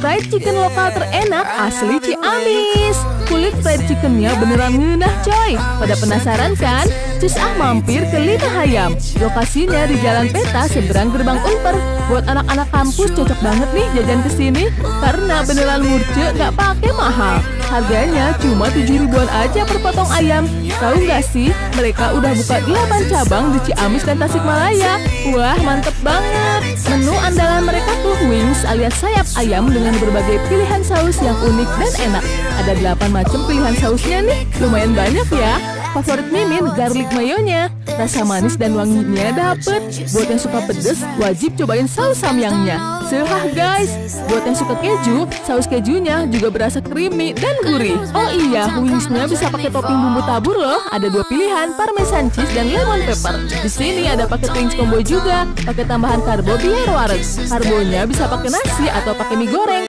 fried chicken lokal terenak asli Ciamis. Kulit fried chickennya beneran ngenah coy. Pada penasaran kan? Cus mampir ke Lima Hayam. Lokasinya di Jalan Peta seberang gerbang Unper. Buat anak-anak kampus cocok banget nih jajan kesini karena beneran murce gak pakai mahal. Harganya cuma 7 ribuan aja per potong ayam. Tahu nggak sih, mereka udah buka 8 cabang di Ciamis dan Tasikmalaya. Wah, mantep banget. Menu andalan mereka tuh wings alias sayap ayam dengan berbagai pilihan saus yang unik dan enak. Ada 8 macam pilihan sausnya nih, lumayan banyak ya. Favorit Mimin garlic mayonya. Rasa manis dan wanginya dapet. Buat yang suka pedes, wajib cobain saus samyangnya. Sehah guys. Buat yang suka keju, saus kejunya juga berasa creamy dan gurih. Oh iya, wingsnya bisa pakai topping bumbu tabur loh. Ada 2 pilihan, parmesan cheese dan lemon pepper. Di sini ada paket wings combo juga, pakai tambahan karbo biar waras. Karbonya bisa pakai nasi atau pakai mie goreng.